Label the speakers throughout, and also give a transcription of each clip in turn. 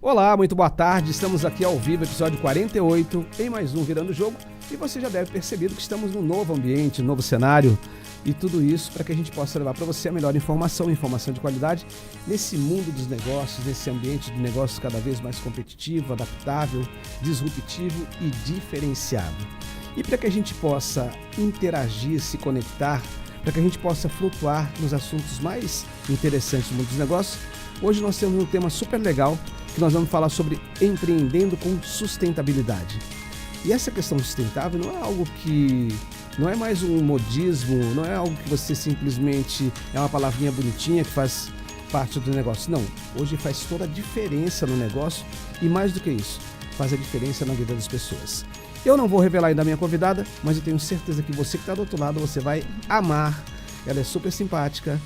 Speaker 1: Olá, muito boa tarde. Estamos aqui ao vivo, episódio 48, em mais um Virando o Jogo. E você já deve ter percebido que estamos num novo ambiente, um novo cenário. E tudo isso para que a gente possa levar para você a melhor informação de qualidade nesse mundo dos negócios, nesse ambiente de negócios cada vez mais competitivo, adaptável, disruptivo e diferenciado. E para que a gente possa interagir, se conectar, para que a gente possa flutuar nos assuntos mais interessantes do mundo dos negócios, hoje nós temos um tema super legal que nós vamos falar sobre empreendendo com sustentabilidade. E essa questão sustentável não é algo que... não é mais um modismo, não é algo que você simplesmente... é uma palavrinha bonitinha que faz parte do negócio. Não, hoje faz toda a diferença no negócio e mais do que isso, faz a diferença na vida das pessoas. Eu não vou revelar ainda a minha convidada, mas eu tenho certeza que você que está do outro lado, você vai amar. Ela é super simpática,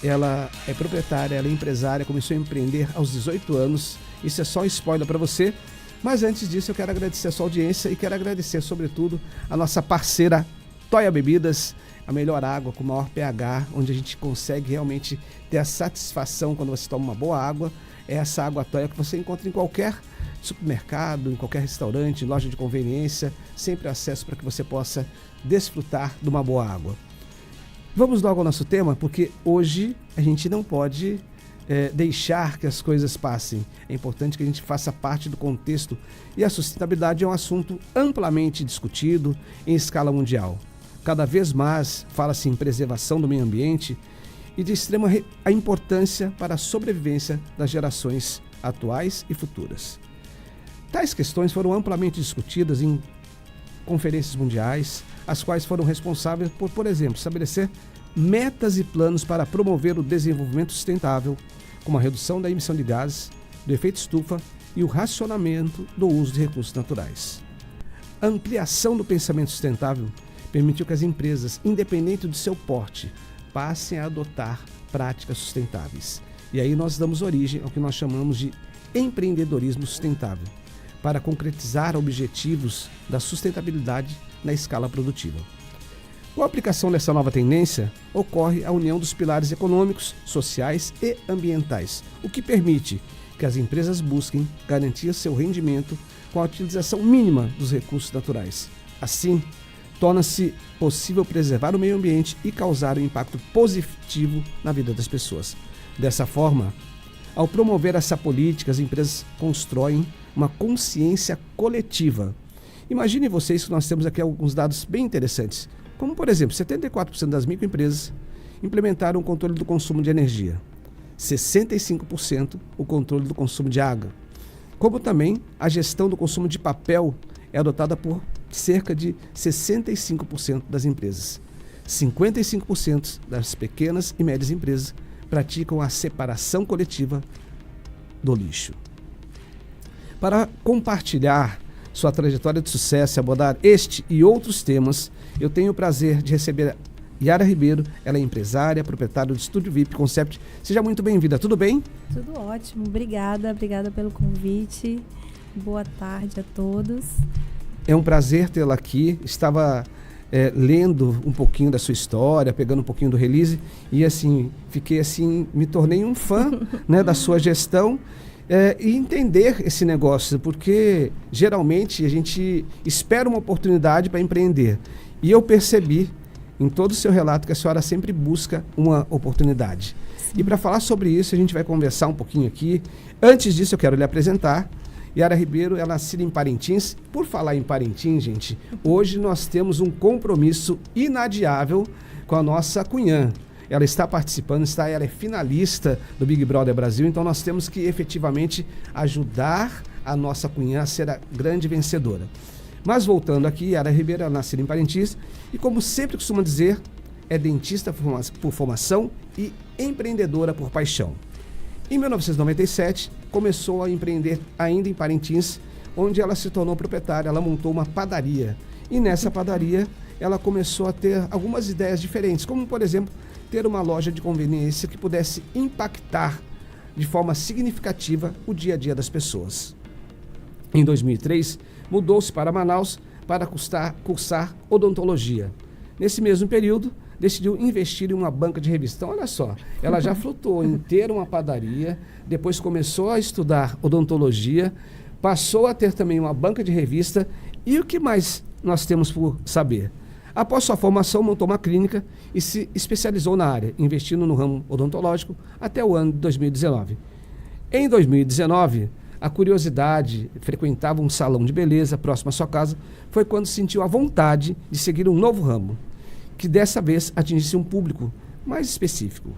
Speaker 1: ela é proprietária, ela é empresária, começou a empreender aos 18 anos. Isso é só um spoiler para você. Mas antes disso, eu quero agradecer a sua audiência e quero agradecer, sobretudo, a nossa parceira Toia Bebidas, a melhor água com o maior pH, onde a gente consegue realmente ter a satisfação quando você toma uma boa água. É essa água Toia que você encontra em qualquer supermercado, em qualquer restaurante, loja de conveniência, sempre acesso para que você possa desfrutar de uma boa água. Vamos logo ao nosso tema, porque hoje a gente não pode deixar que as coisas passem. É importante que a gente faça parte do contexto e a sustentabilidade é um assunto amplamente discutido em escala mundial. Cada vez mais fala-se em preservação do meio ambiente e de extrema a importância para a sobrevivência das gerações atuais e futuras. Tais questões foram amplamente discutidas em conferências mundiais, as quais foram responsáveis por exemplo, estabelecer metas e planos para promover o desenvolvimento sustentável, como a redução da emissão de gases, do efeito estufa e o racionamento do uso de recursos naturais. A ampliação do pensamento sustentável permitiu que as empresas, independente do seu porte, passem a adotar práticas sustentáveis. E aí nós damos origem ao que nós chamamos de empreendedorismo sustentável, para concretizar objetivos da sustentabilidade na escala produtiva. Com a aplicação dessa nova tendência, ocorre a união dos pilares econômicos, sociais e ambientais, o que permite que as empresas busquem garantir seu rendimento com a utilização mínima dos recursos naturais. Assim, torna-se possível preservar o meio ambiente e causar um impacto positivo na vida das pessoas. Dessa forma, ao promover essa política, as empresas constroem uma consciência coletiva. Imagine vocês que nós temos aqui alguns dados bem interessantes, como por exemplo, 74% das microempresas implementaram o controle do consumo de energia, 65% o controle do consumo de água, como também a gestão do consumo de papel é adotada por cerca de 65% das empresas. 55% das pequenas e médias empresas praticam a separação coletiva do lixo. Para compartilhar sua trajetória de sucesso e abordar este e outros temas, eu tenho o prazer de receber Yara Ribeiro. Ela é empresária, proprietária do Estúdio VIP Concept. Seja muito bem-vinda, tudo bem?
Speaker 2: Tudo ótimo, obrigada pelo convite. Boa tarde a todos.
Speaker 1: É um prazer tê-la aqui. Estava lendo um pouquinho da sua história, pegando um pouquinho do release e assim, me tornei um fã né, da sua gestão. E entender esse negócio, porque geralmente a gente espera uma oportunidade para empreender. E eu percebi em todo o seu relato que a senhora sempre busca uma oportunidade. Sim. E para falar sobre isso, a gente vai conversar um pouquinho aqui. Antes disso, eu quero lhe apresentar. Yara Ribeiro, ela nascida em Parintins. Por falar em Parintins, gente, hoje nós temos um compromisso inadiável com a nossa cunhã. Ela está participando, ela é finalista do Big Brother Brasil, então nós temos que efetivamente ajudar a nossa cunhã a ser a grande vencedora. Mas voltando aqui, Yara Ribeiro, ela nasceu em Parintins e, como sempre costuma dizer, é dentista por formação e empreendedora por paixão. Em 1997, começou a empreender ainda em Parintins, onde ela se tornou proprietária, ela montou uma padaria. E nessa padaria, ela começou a ter algumas ideias diferentes, como, por exemplo, ter uma loja de conveniência que pudesse impactar de forma significativa o dia a dia das pessoas. Em 2003, mudou-se para Manaus para cursar odontologia. Nesse mesmo período, decidiu investir em uma banca de revistas. Então, olha só, ela já flutuou em ter uma padaria, depois começou a estudar odontologia, passou a ter também uma banca de revista. E o que mais nós temos por saber? Após sua formação, montou uma clínica e se especializou na área, investindo no ramo odontológico até o ano de 2019. Em 2019, a curiosidade, frequentava um salão de beleza próximo à sua casa, foi quando sentiu a vontade de seguir um novo ramo, que dessa vez atingisse um público mais específico.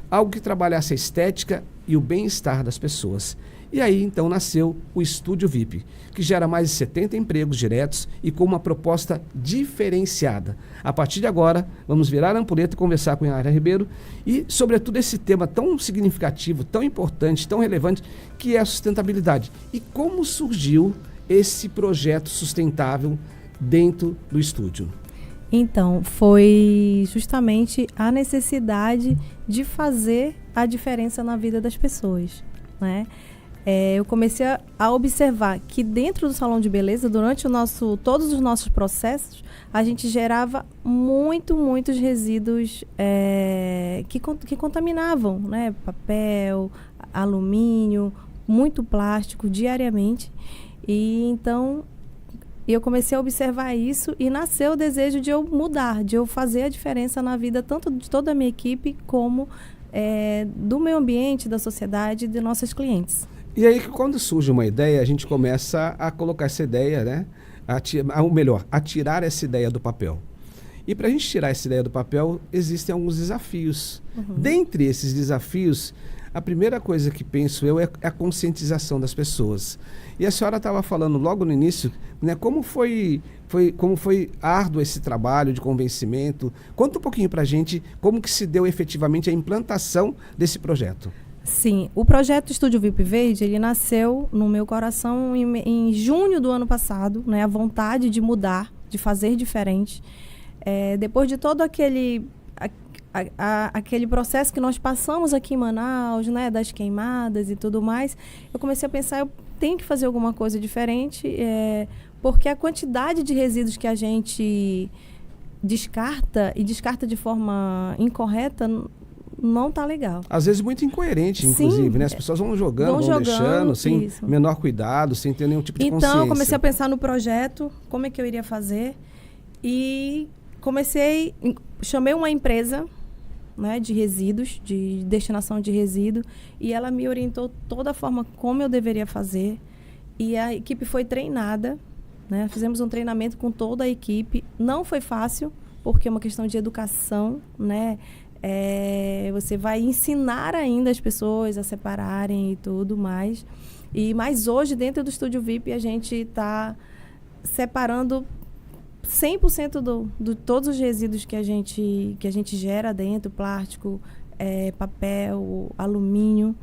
Speaker 1: Algo que trabalhasse a estética e o bem-estar das pessoas. E aí, então, nasceu o Estúdio VIP, que gera mais de 70 empregos diretos e com uma proposta diferenciada. A partir de agora, vamos virar a ampulheta e conversar com a Yara Ribeiro e, sobretudo, esse tema tão significativo, tão importante, tão relevante, que é a sustentabilidade. E como surgiu esse projeto sustentável dentro do estúdio?
Speaker 2: Então, foi justamente a necessidade de fazer a diferença na vida das pessoas, né? Eu comecei a observar que dentro do salão de beleza, durante todos os nossos processos, a gente gerava muitos resíduos que contaminavam, né? Papel, alumínio, muito plástico diariamente. E então eu comecei a observar isso e nasceu o desejo de eu mudar, de eu fazer a diferença na vida tanto de toda a minha equipe como do meio ambiente, da sociedade e de nossos clientes.
Speaker 1: E aí, quando surge uma ideia, a gente começa a colocar essa ideia, né? A tirar essa ideia do papel. E para a gente tirar essa ideia do papel, existem alguns desafios. Dentre esses desafios, a primeira coisa que penso eu é a conscientização das pessoas. E a senhora estava falando logo no início, né, como foi árduo esse trabalho de convencimento. Conta um pouquinho para a gente como que se deu efetivamente a implantação desse projeto.
Speaker 2: Sim, o projeto Estúdio VIP Verde, ele nasceu no meu coração em junho do ano passado, né? A vontade de mudar, de fazer diferente. Depois de todo aquele processo que nós passamos aqui em Manaus, né? Das queimadas e tudo mais, eu comecei a pensar, eu tenho que fazer alguma coisa diferente, porque a quantidade de resíduos que a gente descarta de forma incorreta não tá legal.
Speaker 1: Às vezes muito incoerente, inclusive,
Speaker 2: Sim,
Speaker 1: né? As pessoas vão jogando, deixando, sem menor cuidado, sem ter nenhum tipo de consciência.
Speaker 2: Então, eu comecei a pensar no projeto, como é que eu iria fazer, e chamei uma empresa, né, de resíduos, de destinação de resíduo, e ela me orientou toda a forma como eu deveria fazer, e a equipe foi treinada, né? Fizemos um treinamento com toda a equipe. Não foi fácil, porque é uma questão de educação, né? Você vai ensinar ainda as pessoas a separarem e tudo mais. Mas hoje, dentro do Estúdio VIP, a gente está separando 100% de todos os resíduos que a gente gera dentro, plástico, papel, alumínio.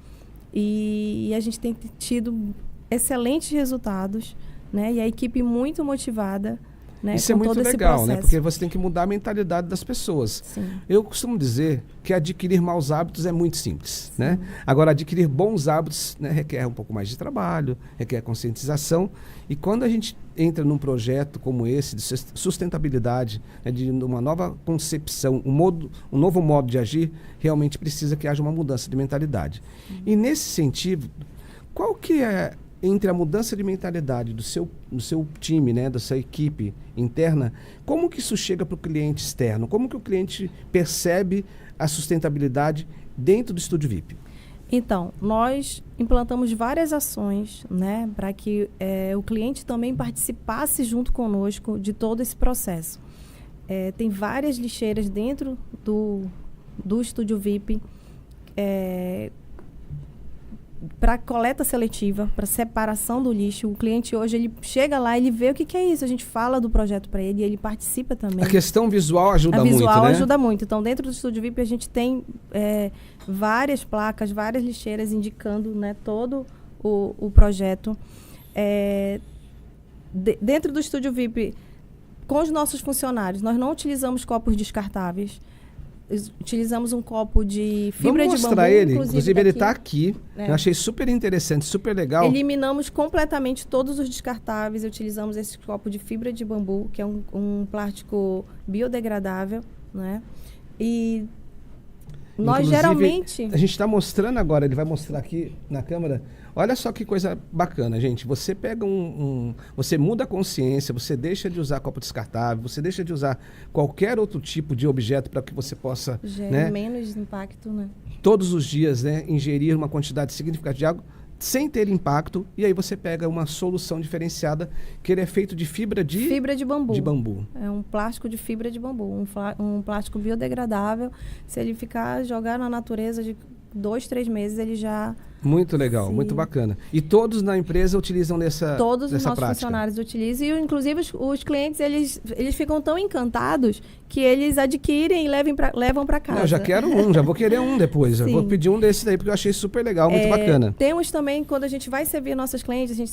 Speaker 2: E a gente tem tido excelentes resultados, né? E a equipe muito motivada, né?
Speaker 1: Isso é muito legal, né? Porque você tem que mudar a mentalidade das pessoas.
Speaker 2: Sim.
Speaker 1: Eu costumo dizer que adquirir maus hábitos é muito simples, né? Agora, adquirir bons hábitos, né, requer um pouco mais de trabalho, requer conscientização. E quando a gente entra num projeto como esse, de sustentabilidade, né, de uma nova concepção, um novo modo de agir, realmente precisa que haja uma mudança de mentalidade. E nesse sentido, qual que é, entre a mudança de mentalidade do seu time, né, da sua equipe interna, como que isso chega para o cliente externo? Como que o cliente percebe a sustentabilidade dentro do Estúdio VIP?
Speaker 2: Então, nós implantamos várias ações, né, para que o cliente também participasse junto conosco de todo esse processo. Tem várias lixeiras dentro do Estúdio VIP, para coleta seletiva, para separação do lixo. O cliente hoje, ele chega lá, ele vê o que é isso. A gente fala do projeto para ele e ele participa também.
Speaker 1: A questão visual ajuda muito, né? A
Speaker 2: visual ajuda muito. Então, dentro do Estúdio VIP, a gente tem várias placas, várias lixeiras indicando, né, todo o projeto. Dentro do Estúdio VIP, com os nossos funcionários, nós não utilizamos copos descartáveis. Utilizamos um copo de fibra de bambu. Vamos mostrar
Speaker 1: ele. Inclusive, ele está aqui. Eu achei super interessante, super legal.
Speaker 2: Eliminamos completamente todos os descartáveis. Utilizamos esse copo de fibra de bambu, que é um plástico biodegradável, né? E nós
Speaker 1: Inclusive,
Speaker 2: geralmente...
Speaker 1: a gente está mostrando agora, ele vai mostrar aqui na câmera. Olha só que coisa bacana, gente. Você pega você muda a consciência, você deixa de usar copo descartável, você deixa de usar qualquer outro tipo de objeto para que você possa,
Speaker 2: Gera menos impacto, né?
Speaker 1: Todos os dias, né, ingerir uma quantidade significativa de água sem ter impacto, e aí você pega uma solução diferenciada, que ele é feito de fibra de
Speaker 2: bambu.
Speaker 1: De bambu.
Speaker 2: É um plástico de fibra de bambu, um plástico biodegradável. Se ele jogar na natureza de 2, 3 meses, ele já...
Speaker 1: Muito legal,
Speaker 2: Sim.
Speaker 1: muito bacana. E todos na empresa utilizam
Speaker 2: Todos os nossos
Speaker 1: prática.
Speaker 2: funcionários utilizam. E, inclusive, os clientes, eles ficam tão encantados que eles adquirem e levam para casa.
Speaker 1: Não, eu já quero já vou querer um depois.
Speaker 2: Sim.
Speaker 1: Eu vou pedir um desse daí, porque eu achei super legal, muito bacana.
Speaker 2: Temos também, quando a gente vai servir nossos clientes, a gente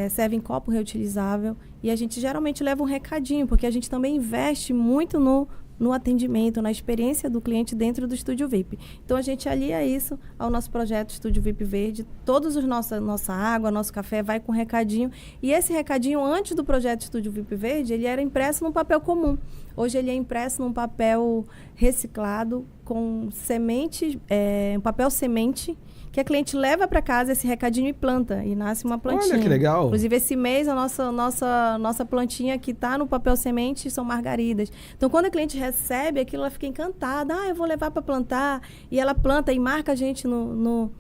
Speaker 2: serve em copo reutilizável. E a gente geralmente leva um recadinho, porque a gente também investe muito no atendimento, na experiência do cliente dentro do Estúdio VIP. Então, a gente alia isso ao nosso projeto Estúdio VIP Verde. Todos os nossa água, nosso café vai com recadinho. E esse recadinho, antes do projeto Estúdio VIP Verde, ele era impresso num papel comum. Hoje, ele é impresso num papel reciclado, com sementes, um papel semente, que a cliente leva para casa esse recadinho e planta, e nasce uma plantinha.
Speaker 1: Olha que legal.
Speaker 2: Inclusive, esse mês, a nossa plantinha que está no papel semente são margaridas. Então, quando a cliente recebe aquilo, ela fica encantada. Eu vou levar para plantar. E ela planta e marca a gente no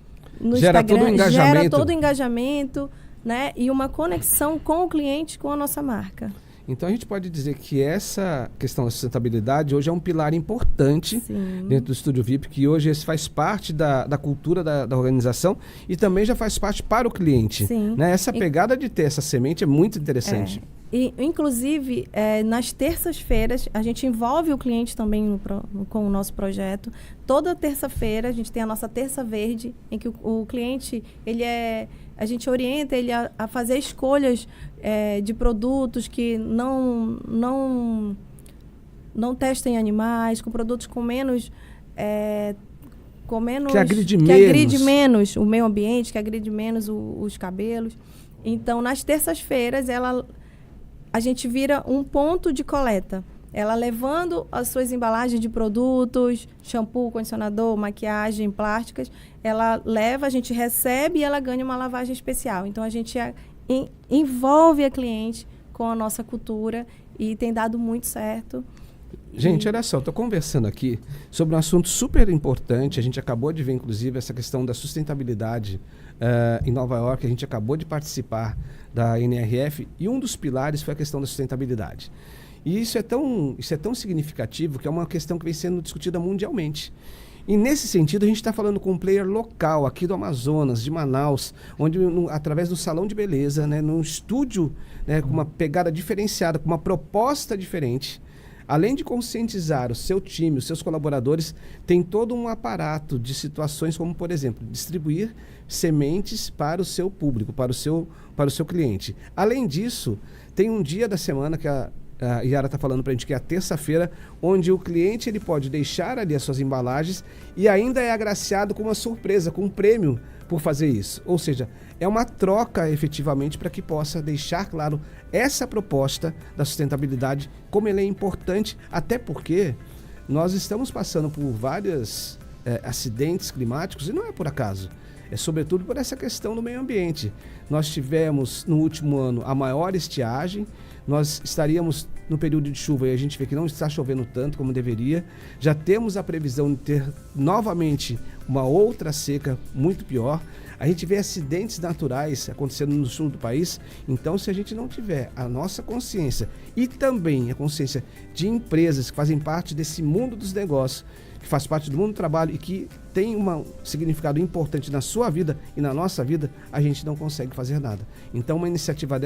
Speaker 1: Gera
Speaker 2: Instagram.
Speaker 1: todo o engajamento.
Speaker 2: Gera todo o engajamento, né? E uma conexão com o cliente, com a nossa marca.
Speaker 1: Então, a gente pode dizer que essa questão da sustentabilidade hoje é um pilar importante
Speaker 2: Sim.
Speaker 1: dentro do Estúdio VIP, que hoje esse faz parte da cultura da organização e também já faz parte para o cliente.
Speaker 2: Sim.
Speaker 1: Né? Essa pegada de ter essa semente é muito interessante.
Speaker 2: E, inclusive, nas terças-feiras, a gente envolve o cliente também com o nosso projeto. Toda terça-feira, a gente tem a nossa Terça Verde, em que o cliente, a gente orienta ele a fazer escolhas de produtos que não testem animais, com produtos com menos...
Speaker 1: que agride
Speaker 2: menos o meio ambiente, que agride menos os cabelos. Então, nas terças-feiras, a gente vira um ponto de coleta. Ela levando as suas embalagens de produtos, shampoo, condicionador, maquiagem, plásticas, ela leva, a gente recebe e ela ganha uma lavagem especial. Então, a gente envolve a cliente com a nossa cultura e tem dado muito certo.
Speaker 1: Gente, olha só, estou conversando aqui sobre um assunto super importante. A gente acabou de ver, inclusive, essa questão da sustentabilidade em Nova York. A gente acabou de participar da NRF e um dos pilares foi a questão da sustentabilidade. E isso é tão significativo que é uma questão que vem sendo discutida mundialmente. E nesse sentido, a gente está falando com um player local aqui do Amazonas, de Manaus, onde através do salão de beleza, né, num estúdio, né, com uma pegada diferenciada, com uma proposta diferente, além de conscientizar o seu time, os seus colaboradores, tem todo um aparato de situações como, por exemplo, distribuir sementes para o seu público, para o seu cliente. Além disso, tem um dia da semana que a Yara está falando para a gente, que é a terça-feira, onde o cliente ele pode deixar ali as suas embalagens e ainda é agraciado com uma surpresa, com um prêmio por fazer isso. Ou seja, é uma troca efetivamente para que possa deixar claro essa proposta da sustentabilidade, como ela é importante, até porque nós estamos passando por vários acidentes climáticos e não é por acaso. É sobretudo por essa questão do meio ambiente. Nós tivemos no último ano a maior estiagem, nós estaríamos no período de chuva e a gente vê que não está chovendo tanto como deveria. Já temos a previsão de ter novamente uma outra seca muito pior. A gente vê acidentes naturais acontecendo no sul do país. Então, se a gente não tiver a nossa consciência e também a consciência de empresas que fazem parte desse mundo dos negócios, que faz parte do mundo do trabalho e que tem um significado importante na sua vida e na nossa vida, a gente não consegue fazer nada. Então, uma iniciativa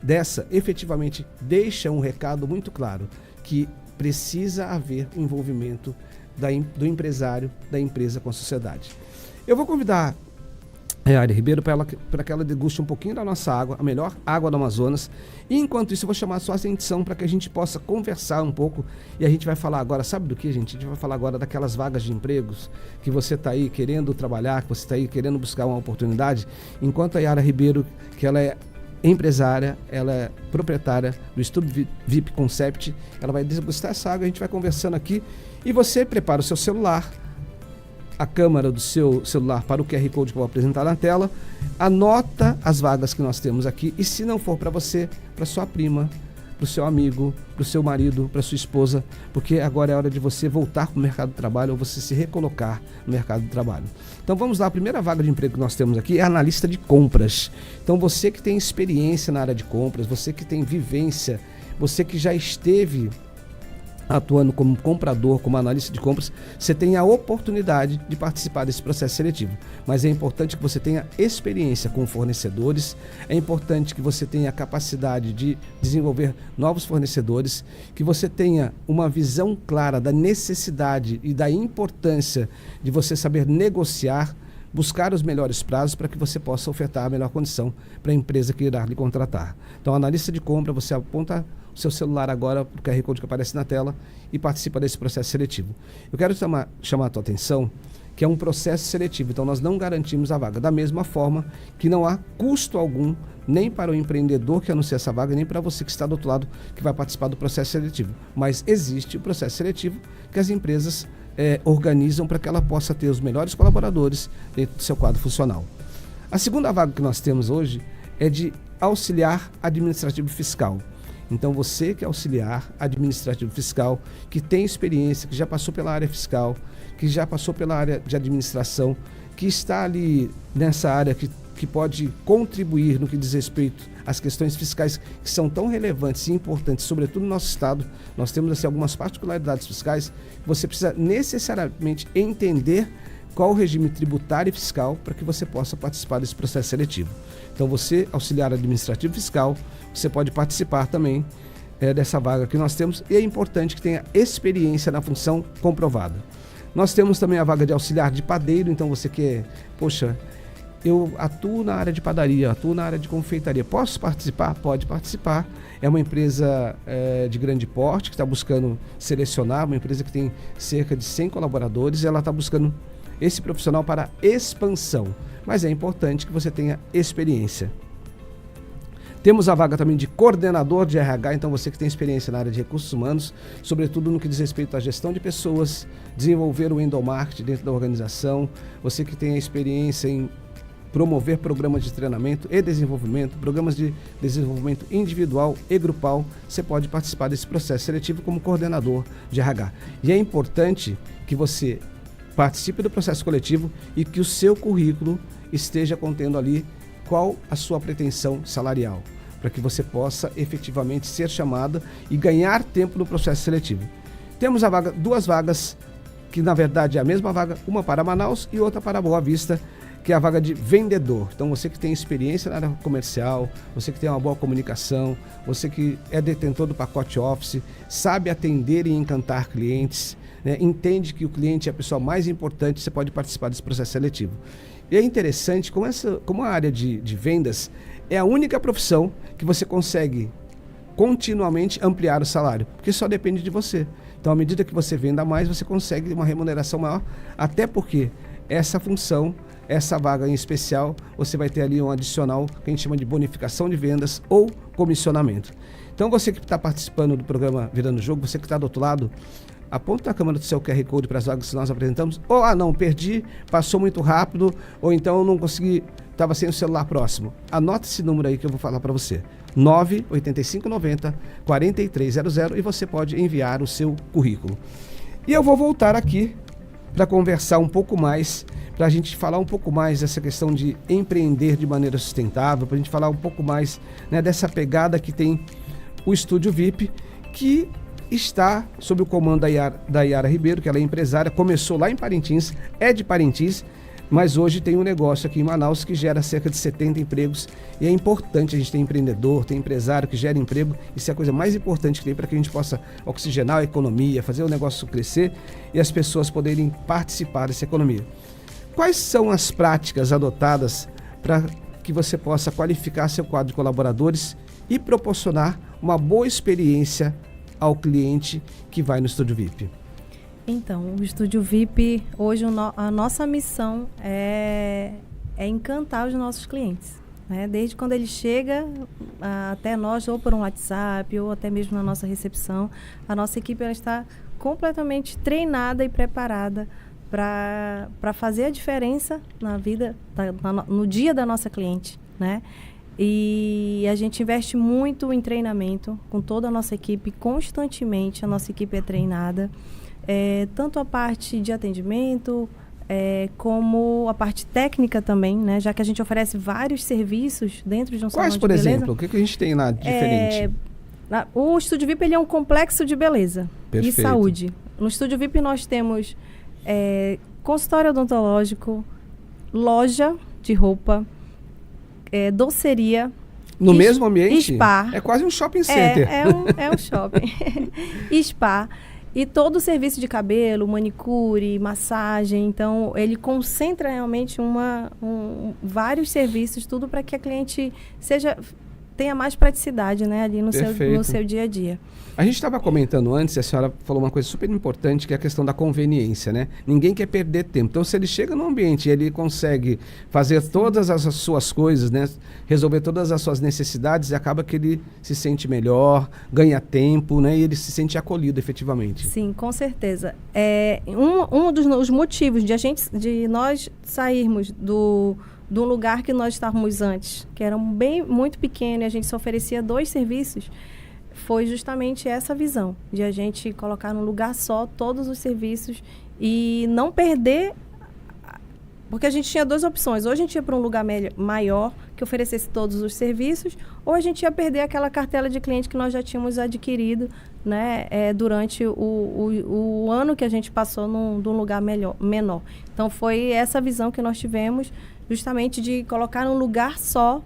Speaker 1: dessa efetivamente deixa um recado muito claro, que precisa haver o envolvimento do empresário, da empresa com a sociedade. Eu vou convidar a Yara Ribeiro para que ela deguste um pouquinho da nossa água, a melhor água do Amazonas. E enquanto isso, eu vou chamar a sua atenção para que a gente possa conversar um pouco. E a gente vai falar agora, sabe do que, gente? A gente vai falar agora daquelas vagas de empregos que você está aí querendo trabalhar, que você está aí querendo buscar uma oportunidade. Enquanto a Yara Ribeiro, que ela é empresária, ela é proprietária do Estúdio VIP Concept. Ela vai degustar essa água, a gente vai conversando aqui. E você prepara o seu celular, a câmera do seu celular para o QR Code que eu vou apresentar na tela, anota as vagas que nós temos aqui e, se não for para você, para sua prima, para o seu amigo, para o seu marido, para sua esposa, porque agora é hora de você voltar para o mercado do trabalho ou você se recolocar no mercado do trabalho. Então vamos lá, a primeira vaga de emprego que nós temos aqui é analista de compras. Então você que tem experiência na área de compras, você que tem vivência, você que já esteve atuando como comprador, como analista de compras, você tem a oportunidade de participar desse processo seletivo. Mas é importante que você tenha experiência com fornecedores, é importante que você tenha a capacidade de desenvolver novos fornecedores, que você tenha uma visão clara da necessidade e da importância de você saber negociar, buscar os melhores prazos para que você possa ofertar a melhor condição para a empresa que irá lhe contratar. Então, analista de compra, você aponta o seu celular agora, o QR Code que aparece na tela, e participa desse processo seletivo. Eu quero chamar a tua atenção que é um processo seletivo, então nós não garantimos a vaga. Da mesma forma que não há custo algum, nem para o empreendedor que anuncia essa vaga, nem para você que está do outro lado que vai participar do processo seletivo. Mas existe o processo seletivo que as empresas organizam para que ela possa ter os melhores colaboradores dentro do seu quadro funcional. A segunda vaga que nós temos hoje é de auxiliar administrativo fiscal. Então você que é auxiliar administrativo fiscal, que tem experiência, que já passou pela área fiscal, que já passou pela área de administração, que está ali nessa área que pode contribuir no que diz respeito às questões fiscais que são tão relevantes e importantes, sobretudo no nosso estado. Nós temos assim, algumas particularidades fiscais. Você precisa necessariamente entender qual o regime tributário e fiscal para que você possa participar desse processo seletivo. Então você, auxiliar administrativo fiscal, você pode participar também dessa vaga que nós temos, e é importante que tenha experiência na função comprovada. Nós temos também a vaga de auxiliar de padeiro, então você que eu atuo na área de padaria, atuo na área de confeitaria, posso participar? Pode participar. É uma empresa de grande porte que está buscando selecionar, uma empresa que tem cerca de 100 colaboradores, e ela está buscando esse profissional para expansão, mas é importante que você tenha experiência. Temos a vaga também de coordenador de RH, então você que tem experiência na área de recursos humanos, sobretudo no que diz respeito à gestão de pessoas, desenvolver o endomarketing dentro da organização, você que tem a experiência em promover programas de treinamento e desenvolvimento, programas de desenvolvimento individual e grupal, você pode participar desse processo seletivo como coordenador de RH. E é importante que você participe do processo coletivo e que o seu currículo esteja contendo ali qual a sua pretensão salarial, para que você possa efetivamente ser chamada e ganhar tempo no processo seletivo. Temos duas vagas, que na verdade é a mesma vaga, uma para Manaus e outra para Boa Vista, que é a vaga de vendedor. Então você que tem experiência na área comercial, você que tem uma boa comunicação, você que é detentor do pacote Office, sabe atender e encantar clientes, entende que o cliente é a pessoa mais importante, você pode participar desse processo seletivo. E é interessante como a área de vendas é a única profissão que você consegue continuamente ampliar o salário, porque só depende de você. Então, à medida que você venda mais, você consegue uma remuneração maior, até porque essa função, essa vaga em especial, você vai ter ali um adicional que a gente chama de bonificação de vendas ou comissionamento. Então, você que está participando do programa Virando o Jogo, você que está do outro lado, aponta a câmera do seu QR Code para as vagas que nós apresentamos, ou não, perdi, passou muito rápido, ou então eu não consegui, estava sem o celular próximo. Anota esse número aí que eu vou falar para você, 98590-4300, e você pode enviar o seu currículo. E eu vou voltar aqui para conversar um pouco mais, para a gente falar um pouco mais dessa questão de empreender de maneira sustentável, para a gente falar um pouco mais dessa pegada que tem o Estúdio VIP, que está sob o comando da Yara Ribeiro, que ela é empresária, começou lá em Parintins, é de Parintins, mas hoje tem um negócio aqui em Manaus que gera cerca de 70 empregos, e é importante a gente ter empreendedor, ter empresário que gera emprego. Isso é a coisa mais importante que tem para que a gente possa oxigenar a economia, fazer o negócio crescer e as pessoas poderem participar dessa economia. Quais são as práticas adotadas para que você possa qualificar seu quadro de colaboradores e proporcionar uma boa experiência ao cliente que vai no Estúdio VIP?
Speaker 2: Então, o Estúdio VIP, hoje a nossa missão é encantar os nossos clientes. né? Desde quando ele chega até nós, ou por um WhatsApp, ou até mesmo na nossa recepção, a nossa equipe ela está completamente treinada e preparada para fazer a diferença na vida, no dia da nossa cliente, né? E a gente investe muito em treinamento com toda a nossa equipe, constantemente a nossa equipe é treinada, tanto a parte de atendimento, como a parte técnica também, né? Já que a gente oferece vários serviços dentro de um salão de beleza.
Speaker 1: Quais, por exemplo? O que a gente tem lá de diferente?
Speaker 2: O Estúdio VIP ele é um complexo de beleza.
Speaker 1: Perfeito.
Speaker 2: E saúde. No Estúdio VIP nós temos consultório odontológico, loja de roupa, doceria.
Speaker 1: No mesmo ambiente?
Speaker 2: Spa.
Speaker 1: É quase um shopping center.
Speaker 2: É um shopping. Spa. E todo o serviço de cabelo, manicure, massagem. Então, ele concentra realmente vários serviços, tudo para que a cliente tenha mais praticidade, né, ali no seu dia a dia.
Speaker 1: A gente estava comentando antes, a senhora falou uma coisa super importante, que é a questão da conveniência, né? Ninguém quer perder tempo. Então, se ele chega no ambiente e ele consegue fazer todas as suas coisas, né? Resolver todas as suas necessidades, acaba que ele se sente melhor, ganha tempo, né? E ele se sente acolhido, efetivamente.
Speaker 2: Sim, com certeza. Um dos motivos de nós sairmos do lugar que nós estávamos antes, que era muito pequeno, e a gente só oferecia 2 serviços, foi justamente essa visão, de a gente colocar num lugar só todos os serviços e não perder, porque a gente tinha 2 opções, ou a gente ia para um lugar maior, que oferecesse todos os serviços, ou a gente ia perder aquela cartela de cliente que nós já tínhamos adquirido, né, durante o ano que a gente passou num lugar menor. Então, foi essa visão que nós tivemos, justamente de colocar num lugar só,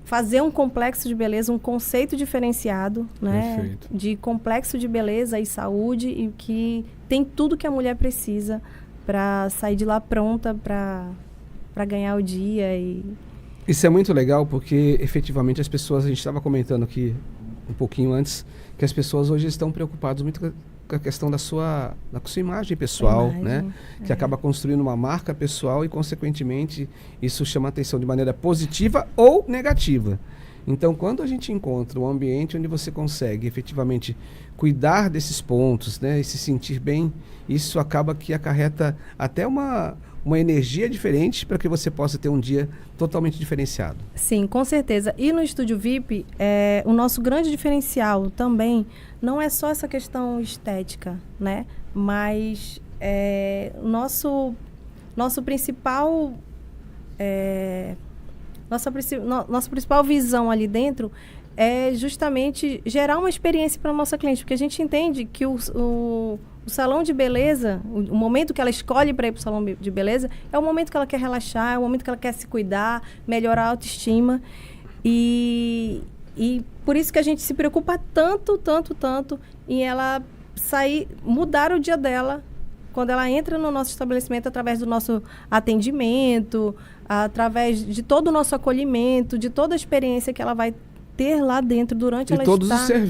Speaker 2: fazer um complexo de beleza, um conceito diferenciado, né? Perfeito. De complexo de beleza e saúde, e que tem tudo que a mulher precisa para sair de lá pronta para ganhar o dia.
Speaker 1: Isso é muito legal, porque efetivamente a gente estava comentando aqui um pouquinho antes, que as pessoas hoje estão preocupadas muito com a questão da sua imagem pessoal, né? Que acaba construindo uma marca pessoal e, consequentemente, isso chama atenção de maneira positiva ou negativa. Então, quando a gente encontra um ambiente onde você consegue efetivamente cuidar desses pontos, né, e se sentir bem, isso acaba que acarreta até uma energia diferente para que você possa ter um dia totalmente diferenciado. Sim,
Speaker 2: com certeza. E no Estúdio VIP, o nosso grande diferencial também não é só essa questão estética, né? Mas nossa principal visão ali dentro é justamente gerar uma experiência para a nossa cliente, porque a gente entende que o salão de beleza, o momento que ela escolhe para ir para o salão de beleza, é o momento que ela quer relaxar, é o momento que ela quer se cuidar, melhorar a autoestima. E por isso que a gente se preocupa tanto em ela mudar o dia dela, quando ela entra no nosso estabelecimento, através do nosso atendimento, através de todo o nosso acolhimento, de toda a experiência que ela vai ter lá dentro durante ela estar...
Speaker 1: E todos os serviços.